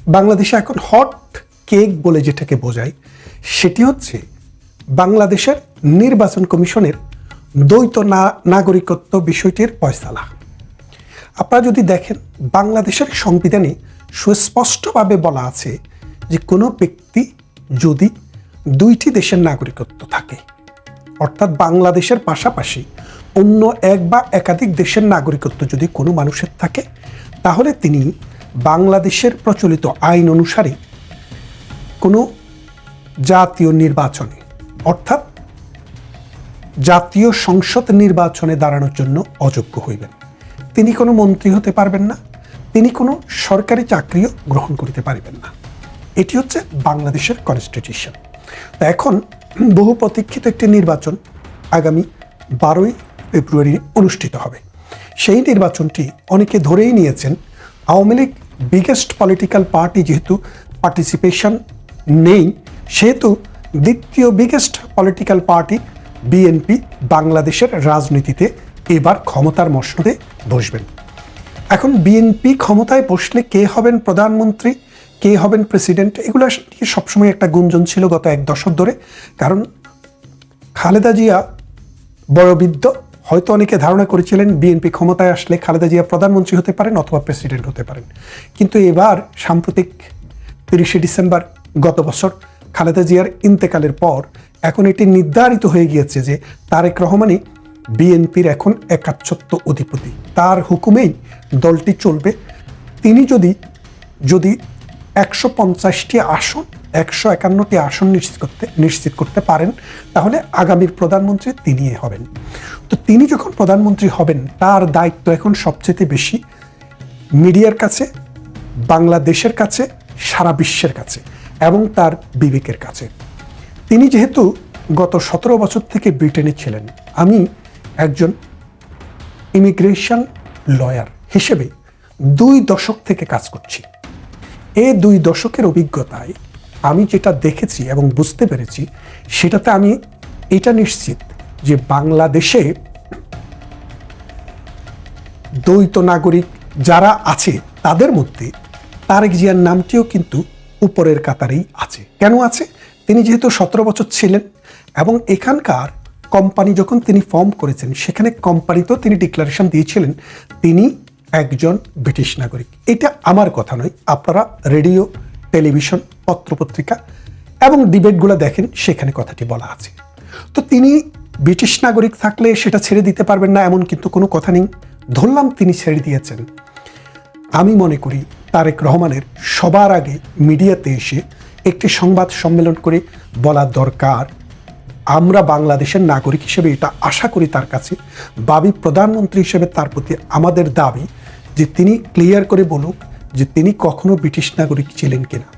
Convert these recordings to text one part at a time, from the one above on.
বাংলাদেশে এখন hot cake বলে যেটাকে বোঝায় সেটি হচ্ছে বাংলাদেশের নির্বাচন কমিশনের দ্বৈত নাগরিকত্ব বিষয়টির ফয়সালা। আপনারা যদি দেখেন, বাংলাদেশের সংবিধানে সুস্পষ্টভাবে বলা আছে যে কোনো ব্যক্তি যদি দুইটি দেশের নাগরিকত্ব থাকে, অর্থাৎ বাংলাদেশের পাশাপাশি অন্য এক বা একাধিক দেশের নাগরিকত্ব যদি কোনো মানুষের থাকে, তাহলে তিনি বাংলাদেশের প্রচলিত আইন অনুসারে কোনো জাতীয় নির্বাচনে, অর্থাৎ জাতীয় সংসদ নির্বাচনে দাঁড়ানোর জন্য অযোগ্য হইবেন। তিনি কোনো মন্ত্রী হতে পারবেন না, তিনি কোনো সরকারি চাকরিও গ্রহণ করতে পারবেন না। এটি হচ্ছে বাংলাদেশের কনস্টিটিউশন। এখন বহু প্রতীক্ষিত একটি নির্বাচন আগামী 12ই ফেব্রুয়ারি অনুষ্ঠিত হবে। সেই নির্বাচনটি অনেকে ধরেই নিয়েছেন Awami League biggest political party যেহেতু পার্টিসিপেশন নেই, সেহেতু দ্বিতীয় বিগেস্ট পলিটিক্যাল পার্টি বিএনপি বাংলাদেশের রাজনীতিতে এবার ক্ষমতার মসনদে বসবেন। এখন বিএনপি ক্ষমতায় বসলে কে হবেন প্রধানমন্ত্রী, কে হবেন প্রেসিডেন্ট, এগুলো নিয়ে সবসময় একটা গুঞ্জন ছিল গত এক দশক ধরে। কারণ খালেদা জিয়া বয়োবৃদ্ধ, হয়তো অনেকে ধারণা করেছিলেন বিএনপি ক্ষমতায় আসলে খালেদা জিয়া প্রধানমন্ত্রী হতে পারেন অথবা প্রেসিডেন্ট হতে পারেন। কিন্তু এবার সাম্প্রতিক 30শে ডিসেম্বর গত বছর খালেদা জিয়ার ইন্তেকালের পর এখন এটি নির্ধারিত হয়ে গিয়েছে যে তারেক রহমানই বিএনপির এখন একাচ্ছত্ব অধিপতি, তার হুকুমেই দলটি চলবে। তিনি যদি 150টি আসন, 151টি আসন নিশ্চিত করতে পারেন, তাহলে আগামীর প্রধানমন্ত্রী তিনিই হবেন। তো তিনি যখন প্রধানমন্ত্রী হবেন, তার দায়িত্ব এখন সবচেয়ে বেশি মিডিয়ার কাছে, বাংলাদেশের কাছে, সারা বিশ্বের কাছে এবং তার বিবেকের কাছে। তিনি যেহেতু গত 17 বছর থেকে ব্রিটেনে ছিলেন, আমি একজন ইমিগ্রেশন লয়ার হিসেবে 2 দশক থেকে কাজ করছি। এই 2 দশকের অভিজ্ঞতায় আমি যেটা দেখেছি এবং বুঝতে পেরেছি, সেটাতে আমি এটা নিশ্চিত যে বাংলাদেশে দ্বৈত নাগরিক যারা আছে তাদের মধ্যে তারেক জিয়ার নামটিও কিন্তু উপরের কাতারেই আছে। কেন আছে? তিনি যেহেতু 17 বছর ছিলেন এবং এখানকার কোম্পানি যখন তিনি ফর্ম করেছেন, সেখানে কোম্পানিতেও তিনি ডিক্লারেশন দিয়েছিলেন তিনি একজন ব্রিটিশ নাগরিক। এটা আমার কথা নয়, আপনারা রেডিও, টেলিভিশন, পত্রপত্রিকা এবং ডিবেটগুলো দেখেন, সেখানে কথাটি বলা আছে। তো তিনি ব্রিটিশ নাগরিক থাকলে সেটা ছেড়ে দিতে পারবেন না এমন কিন্তু কোনো কথা নেই। ধরলাম তিনি ছেড়ে দিয়েছেন, আমি মনে করি তারেক রহমানের সবার আগে মিডিয়াতে এসে একটি সংবাদ সম্মেলন করে বলা দরকার, আমরা বাংলাদেশের নাগরিক হিসেবে এটা আশা করি তার কাছে, ভাবি প্রধানমন্ত্রী হিসেবে তার প্রতি আমাদের দাবি যে তিনি ক্লিয়ার করে বলুক যে তিনি কখনো ব্রিটিশ নাগরিক ছিলেন কিনা।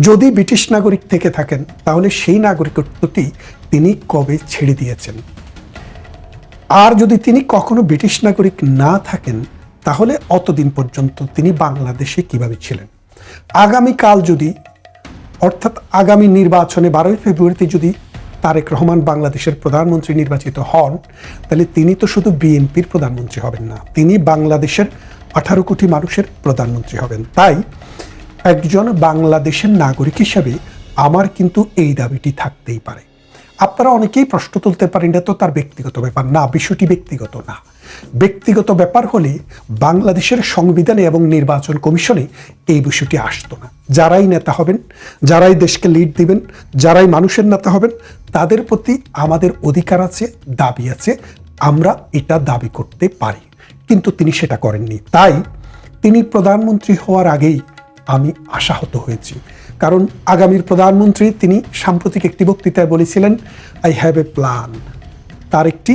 যদি ব্রিটিশ নাগরিক থেকে থাকেন, তাহলে সেই নাগরিকত্বটি তিনি কবে ছেড়ে দিয়েছেন। আর যদি তিনি কখনো ব্রিটিশ নাগরিক না থাকেন, তাহলে অতদিন পর্যন্ত তিনি বাংলাদেশে কিভাবে ছিলেন। আগামীকাল যদি, অর্থাৎ আগামী নির্বাচনে 12ই ফেব্রুয়ারিতে যদি তারেক রহমান বাংলাদেশের প্রধানমন্ত্রী নির্বাচিত হন, তাহলে তিনি তো শুধু বিএনপির প্রধানমন্ত্রী হবেন না, তিনি বাংলাদেশের 18 কোটি মানুষের প্রধানমন্ত্রী হবেন। তাই একজন বাংলাদেশের নাগরিক হিসেবে আমার কিন্তু এই দাবিটি থাকতেই পারে। আপনারা অনেকেই প্রশ্ন তুলতে পারেন, এটা তো তার ব্যক্তিগত ব্যাপার। না, বিষয়টি ব্যক্তিগত না। ব্যক্তিগত ব্যাপার হলে বাংলাদেশের সংবিধানে এবং নির্বাচন কমিশনে এই বিষয়টি আসতো না। যারাই নেতা হবেন, যারাই দেশকে লিড দিবেন, যারাই মানুষের নেতা হবেন, তাদের প্রতি আমাদের অধিকার আছে, দাবি আছে, আমরা এটা দাবি করতে পারি। কিন্তু তিনি সেটা করেননি। তাই তিনি প্রধানমন্ত্রী হওয়ার আগেই আমি আশাহত হয়েছি। কারণ আগামীর প্রধানমন্ত্রী তিনি সাম্প্রতিক একটি বক্তৃতায় বলেছিলেন, আই হ্যাভ এ প্ল্যান, তার একটি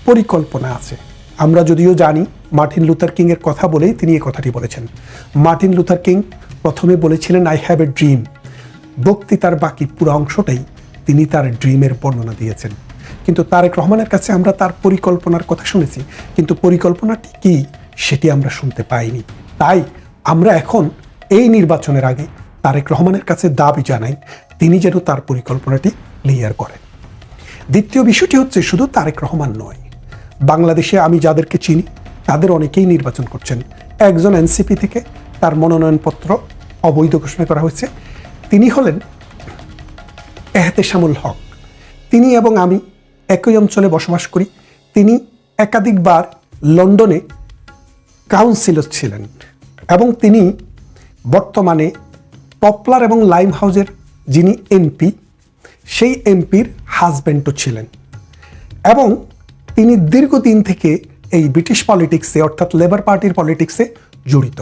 পরিকল্পনা আছে। আমরা যদিও জানি মার্টিন লুথার কিং এর কথা বলেই তিনি এই কথাটি বলেছেন। মার্টিন লুথার কিং প্রথমে বলেছিলেন আই হ্যাভ এ ড্রিম। বক্তৃতার বাকি পুরো অংশটাই তিনি তার ড্রিমের বর্ণনা দিয়েছেন। কিন্তু তারেক রহমানের কাছে আমরা তার পরিকল্পনার কথা শুনেছি, কিন্তু পরিকল্পনাটি কি সেটি আমরা শুনতে পাইনি। তাই আমরা এখন এই নির্বাচনের আগে তারেক রহমানের কাছে দাবি জানাই, তিনি যেন তার পরিকল্পনাটি ক্লিয়ার করেন। দ্বিতীয় বিষয়টি হচ্ছে, শুধু তারেক রহমান নয়, বাংলাদেশে আমি যাদেরকে চিনি তাদের অনেকেই নির্বাচন করছেন। একজন এনসিপি থেকে, তার মনোনয়নপত্র অবৈধ ঘোষণা করা হয়েছে। তিনি হলেন এহতেশামুল হক। তিনি এবং আমি একই অঞ্চলে বসবাস করি। তিনি একাধিকবার লন্ডনে কাউন্সিলর ছিলেন এবং তিনি বর্তমানে পপলার এবং লাইম হাউসের যিনি এমপি, সেই এমপির হাজব্যান্ডও ছিলেন এবং তিনি দীর্ঘদিন থেকে এই ব্রিটিশ পলিটিক্সে অর্থাৎ লেবার পার্টির পলিটিক্সে জড়িত।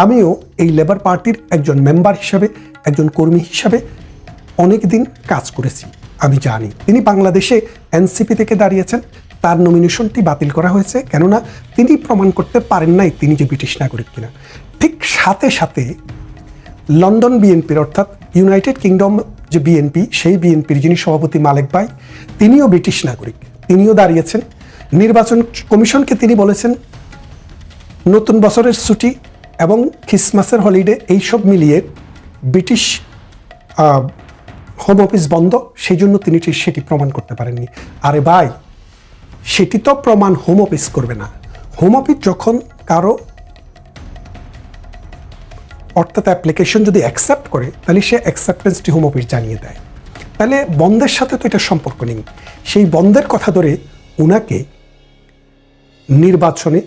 আমিও এই লেবার পার্টির একজন মেম্বার হিসাবে, একজন কর্মী হিসাবে অনেক দিন কাজ করেছি। আমি জানি তিনি বাংলাদেশে এনসিপি থেকে দাঁড়িয়েছেন, তার নমিনেশনটি বাতিল করা হয়েছে, কেননা তিনি প্রমাণ করতে পারেন নাই তিনি যে ব্রিটিশ নাগরিক কিনা। ঠিক সাথে সাথে লন্ডন বিএনপির অর্থাৎ ইউনাইটেড কিংডম যে বিএনপি, সেই বিএনপির যিনি সভাপতি মালেক ভাই, তিনিও ব্রিটিশ নাগরিক, তিনিও দাঁড়িয়েছেন। নির্বাচন কমিশনকে তিনি বলেছেন নতুন বছরের ছুটি এবং খ্রিসমাসের হলিডে এইসব মিলিয়ে ব্রিটিশ হোম অফিস বন্ধ, সেই জন্য তিনি সেটি প্রমাণ করতে পারেননি। আরে ভাই, সেটি তো প্রমাণ হোম অফিস করবে না। হোম অফিস যখন কারো অর্থাৎ অ্যাপ্লিকেশন যদি অ্যাকসেপ্ট করে, তাহলে সে অ্যাকসেপ্টেন্সটি হোম অফিস জানিয়ে দেয়। তাহলে বন্ধের সাথে তো এটা সম্পর্ক নেই। সেই বন্ধের কথা ধরে ওনাকে নির্বাচনে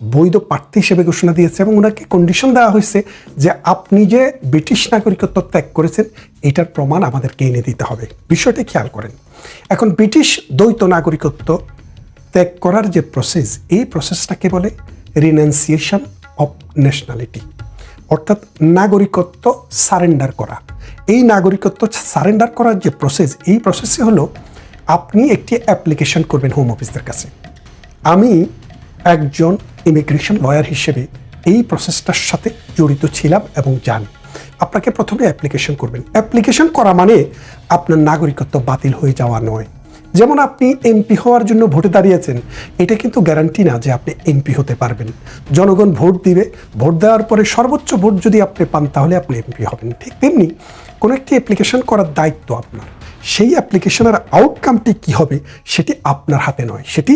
বৈধ প্রার্থী হিসেবে ঘোষণা দিয়েছে এবং ওনাকে কন্ডিশন দেওয়া হয়েছে যে আপনি যে ব্রিটিশ নাগরিকত্ব ত্যাগ করেছেন এটার প্রমাণ আমাদেরকে এনে দিতে হবে। বিষয়টি খেয়াল করেন। এখন ব্রিটিশ দ্বৈত নাগরিকত্ব ত্যাগ করার যে প্রসেস, এই প্রসেসটাকে বলে রিনাউন্সিয়েশন অফ ন্যাশনালিটি, অর্থাৎ নাগরিকত্ব সারেন্ডার করা। এই নাগরিকত্ব সারেন্ডার করার যে প্রসেস, এই প্রসেসে হলো আপনি একটি অ্যাপ্লিকেশন করবেন হোম অফিসের কাছে। আমি একজন ইমিগ্রেশন লয়ার হিসেবে এই প্রসেসটার সাথে জড়িত ছিলাম এবং জানি। আপনাকে প্রথমে অ্যাপ্লিকেশন করবেন। অ্যাপ্লিকেশন করা মানে আপনার নাগরিকত্ব বাতিল হয়ে যাওয়া নয়। যেমন আপনি এমপি হওয়ার জন্য ভোটে দাঁড়িয়েছেন, এটা কিন্তু গ্যারান্টি না যে আপনি এমপি হতে পারবেন। জনগণ ভোট দিবে, ভোট দেওয়ার পরে সর্বোচ্চ ভোট যদি আপনি পান তাহলে আপনি এমপি হবেন। ঠিক তেমনি কোনো একটি অ্যাপ্লিকেশন করার দায়িত্ব আপনার। সেই অ্যাপ্লিকেশনের আউটকামটি কী হবে সেটি আপনার হাতে নয়, সেটি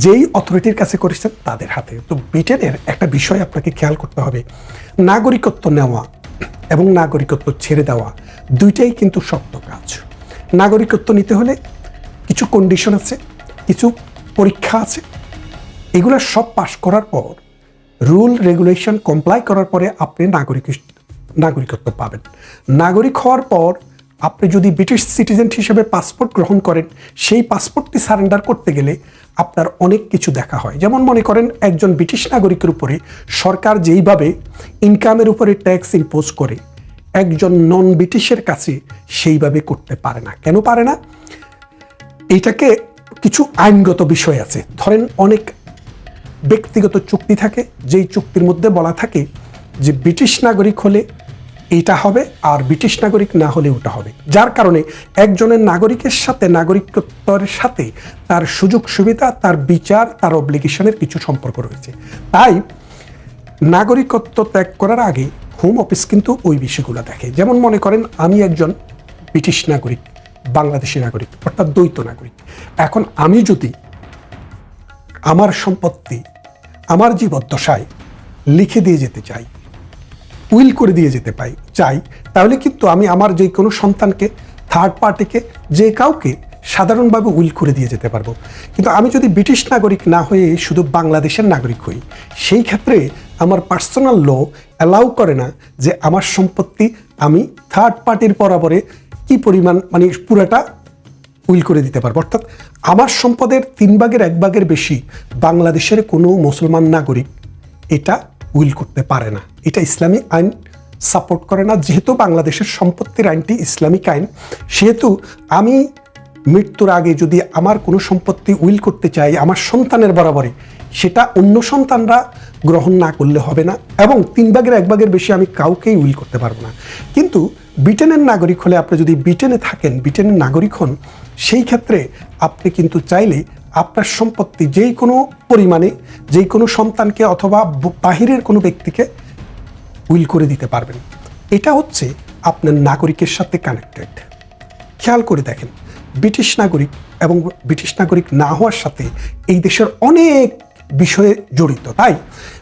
যেই অথরিটির কাছে করেছেন তাদের হাতে। তো ব্রিটেনের একটা বিষয় আপনাকে খেয়াল করতে হবে, নাগরিকত্ব নেওয়া এবং নাগরিকত্ব ছেড়ে দেওয়া দুইটাই কিন্তু শক্ত কাজ। নাগরিকত্ব নিতে হলে কিছু কন্ডিশন আছে, কিছু পরীক্ষা আছে, এগুলো সব পাশ করার পর, রুল রেগুলেশন কমপ্লাই করার পরে আপনি নাগরিকত্ব পাবেন। নাগরিক হওয়ার পর আপনি যদি ব্রিটিশ সিটিজেন হিসেবে পাসপোর্ট গ্রহণ করেন, সেই পাসপোর্টটি সারেন্ডার করতে গেলে আপনার অনেক কিছু দেখা হয়। যেমন মনে করেন একজন ব্রিটিশ নাগরিকের উপরে সরকার যেইভাবে ইনকামের উপরে ট্যাক্স ইম্পোজ করে, একজন নন ব্রিটিশের কাছে সেইভাবে করতে পারে না। কেন পারে না? এটাকে কিছু আইনগত বিষয় আছে। ধরেন অনেক ব্যক্তিগত চুক্তি থাকে, যেই চুক্তির মধ্যে বলা থাকে যে ব্রিটিশ নাগরিক হলে এটা হবে আর ব্রিটিশ নাগরিক না হলে ওটা হবে, যার কারণে একজনের নাগরিকের সাথে নাগরিকত্বের সাথে তার সুযোগ সুবিধা, তার বিচার, তার অব্লিগেশনের কিছু সম্পর্ক রয়েছে। তাই নাগরিকত্ব ত্যাগ করার আগে হোম অফিস কিন্তু ওই বিষয়গুলো দেখে। যেমন মনে করেন আমি একজন ব্রিটিশ নাগরিক, বাংলাদেশি নাগরিক অর্থাৎ দ্বৈত নাগরিক। এখন আমি যদি আমার সম্পত্তি আমার জীবদ্দশায় লিখে দিয়ে যেতে চাই, উইল করে দিয়ে যেতে চাই, তাহলে কিন্তু আমি আমার যে কোনো সন্তানকে, থার্ড পার্টিকে, যে কাউকে সাধারণভাবে উইল করে দিয়ে যেতে পারবো। কিন্তু আমি যদি ব্রিটিশ নাগরিক না হয়ে শুধু বাংলাদেশের নাগরিক হই, সেই ক্ষেত্রে আমার পার্সোনাল ল অ্যালাউ করে না যে আমার সম্পত্তি আমি থার্ড পার্টির বরাবরে কি পরিমাণ মানে পুরাটা উইল করে দিতে পারবো। অর্থাৎ আমার সম্পদের 3/1 বেশি বাংলাদেশের কোনো মুসলমান নাগরিক এটা উইল করতে পারে না। এটা ইসলামী আইন সাপোর্ট করে না। যেহেতু বাংলাদেশের সম্পত্তির আইনটি ইসলামিক আইন, সেহেতু আমি মৃত্যুর আগে যদি আমার কোনো সম্পত্তি উইল করতে চাই আমার সন্তানের বরাবরে, সেটা অন্য সন্তানরা গ্রহণ না করলে হবে না এবং 3/1 বেশি আমি কাউকেই উইল করতে পারবো না। কিন্তু ব্রিটেনের নাগরিক হলে, আপনি যদি ব্রিটেনে থাকেন, ব্রিটেনের নাগরিক হন, সেই ক্ষেত্রে আপনি কিন্তু চাইলে আপনার সম্পত্তি যেই কোনো পরিমাণে যেই কোনো সন্তানকে অথবা বাহিরের কোনো ব্যক্তিকে উইল করে দিতে পারবেন। এটা হচ্ছে আপনার নাগরিকের সাথে কানেক্টেড। খেয়াল করে দেখেন, ব্রিটিশ নাগরিক এবং ব্রিটিশ নাগরিক না হওয়ার সাথে এই দেশের অনেক বিষয়ে জড়িত। তাই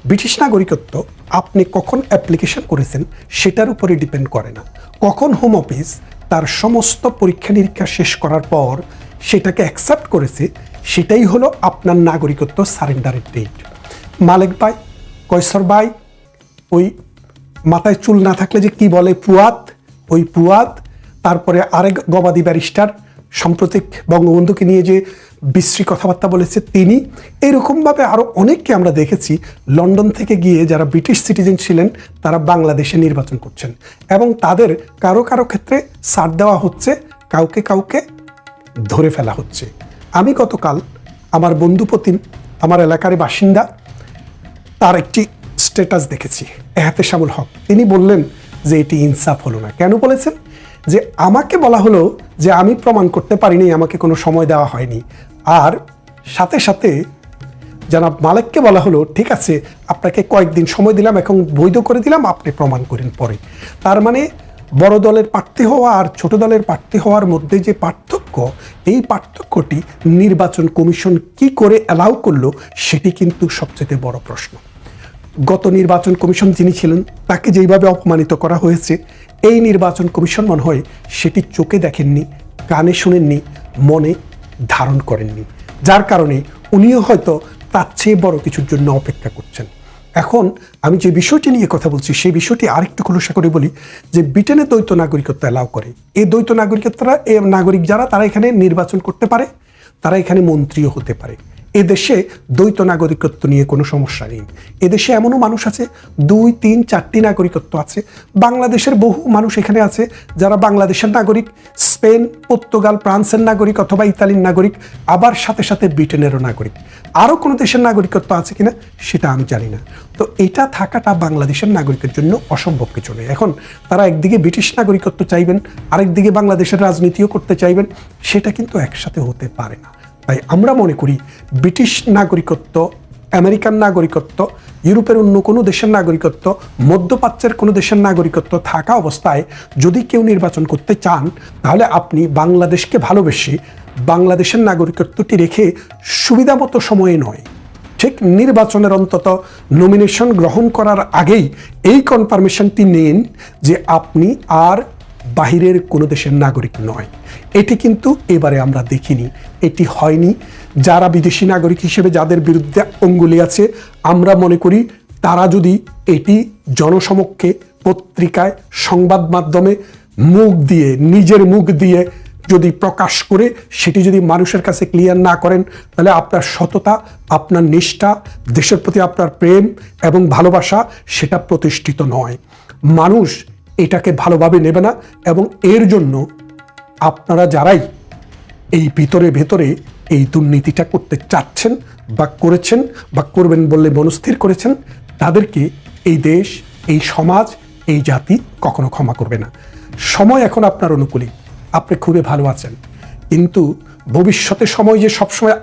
ব্রিটিশ নাগরিকত্ব আপনি কখন অ্যাপ্লিকেশন করেছেন সেটার উপরে ডিপেন্ড করে না, কখন হোম অফিস তার সমস্ত পরীক্ষা নিরীক্ষা শেষ করার পর সেটাকে অ্যাকসেপ্ট করেছে, সেটাই হলো আপনার নাগরিকত্ব সারেন্ডারের ডেট। মালেক ভাই, কয়সর ভাই, ওই মাথায় চুল না থাকলে যে কি বলে পুয়াত, ওই পুয়াত, তারপরে আরেক গবাদি ব্যারিস্টার সাম্প্রতিক বঙ্গবন্ধুকে নিয়ে যে বিশ্রী কথাবার্তা বলেছে তিনি, এইরকমভাবে আরও অনেককে আমরা দেখেছি লন্ডন থেকে গিয়ে যারা ব্রিটিশ সিটিজেন ছিলেন তারা বাংলাদেশে নির্বাচন করছেন এবং তাদের কারো কারো ক্ষেত্রে ছাড় দেওয়া হচ্ছে, কাউকে কাউকে ধরে ফেলা হচ্ছে। আমি গতকাল আমার বন্ধু প্রতিম, আমার এলাকার বাসিন্দা, তার একটি স্ট্যাটাস দেখেছি, এহতেশামুল হক। তিনি বললেন যে এটি ইনসাফ হলো না। কেন বলেছেন? যে আমাকে বলা হলো যে আমি প্রমাণ করতে পারিনি, আমাকে কোনো সময় দেওয়া হয়নি, আর সাথে সাথে জনাব মালেককে বলা হলো ঠিক আছে আপনাকে কয়েকদিন সময় দিলাম, এখন বৈধ করে দিলাম, আপনি প্রমাণ করেন পরে। তার মানে বড় দলের প্রার্থী হওয়া আর ছোট দলের প্রার্থী হওয়ার মধ্যে যে পার্থক্য, এই পার্থক্যটি নির্বাচন কমিশন কি করে অ্যালাউ করলো সেটি কিন্তু সবচেয়ে বড় প্রশ্ন। গত নির্বাচন কমিশন যিনি ছিলেন তাকে যেইভাবে অপমানিত করা হয়েছে, এই নির্বাচন কমিশন মনে হয় সেটি চোখে দেখেননি, কানে শুনেননি, মনে ধারণ করেননি, যার কারণে উনিও হয়তো তার চেয়ে বড় কিছুর জন্য অপেক্ষা করছেন। এখন আমি যে বিষয়টি নিয়ে কথা বলছি সেই বিষয়টি আরেকটু খোলসা করে বলি যে ব্রিটেনে দ্বৈত নাগরিকত্ব অ্যালাউ করে। এই দ্বৈত নাগরিকত্বরা, এই নাগরিক যারা তারা এখানে নির্বাচন করতে পারে, তারা এখানে মন্ত্রীও হতে পারে। এদেশে দ্বৈত নাগরিকত্ব নিয়ে কোনো সমস্যা নেই। এদেশে এমনও মানুষ আছে 2, 3, 4টি নাগরিকত্ব আছে। বাংলাদেশের বহু মানুষ এখানে আছে যারা বাংলাদেশের নাগরিক, স্পেন, পর্তুগাল, ফ্রান্সের নাগরিক অথবা ইতালির নাগরিক, আবার সাথে সাথে ব্রিটেনেরও নাগরিক। আরও কোনো দেশের নাগরিকত্ব আছে কিনা সেটা আমি জানি না। তো এটা থাকাটা বাংলাদেশের নাগরিকের জন্য অসম্ভব কিছু নেই। এখন তারা একদিকে ব্রিটিশ নাগরিকত্ব চাইবেন, আরেকদিকে বাংলাদেশের রাজনীতিও করতে চাইবেন, সেটা কিন্তু একসাথে হতে পারে না। তাই আমরা মনে করি ব্রিটিশ নাগরিকত্ব, আমেরিকান নাগরিকত্ব, ইউরোপের অন্য কোনো দেশের নাগরিকত্ব, মধ্যপ্রাচ্যের কোনো দেশের নাগরিকত্ব থাকা অবস্থায় যদি কেউ নির্বাচন করতে চান, তাহলে আপনি বাংলাদেশকে ভালোবেসে বাংলাদেশের নাগরিকত্বটি রেখে সুবিধামতো সময়ে নয়, ঠিক নির্বাচনের অন্তত নমিনেশন গ্রহণ করার আগেই এই কনফার্মেশনটি নিন যে আপনি আর বাহিরের কোনো দেশের নাগরিক নয়। এটি কিন্তু এবারে আমরা দেখিনি, এটি হয়নি। যারা বিদেশি নাগরিক হিসেবে যাদের বিরুদ্ধে অঙ্গুলি আছে, আমরা মনে করি তারা যদি এটি জনসমক্ষে, পত্রিকায়, সংবাদ মাধ্যমে মুখ দিয়ে, নিজের মুখ দিয়ে যদি প্রকাশ করে সেটি যদি মানুষের কাছে ক্লিয়ার না করেন, তাহলে আপনার সততা, আপনার নিষ্ঠা, দেশের প্রতি আপনার প্রেম এবং ভালোবাসা সেটা প্রতিষ্ঠিত নয়। মানুষ এটাকে ভালোভাবে নেবে না এবং এর জন্য আপনারা যারাই এই ভেতরে এই দুর্নীতিটা করতে চাচ্ছেন বা করেছেন বা করবেন বললে মনস্থির করেছেন, তাদেরকে এই দেশ, এই সমাজ, এই জাতি কখনো ক্ষমা করবে না। সময় এখন আপনার অনুকূলে, আপনি খুবই ভালো আছেন, কিন্তু ভবিষ্যতে সময় যে সবসময়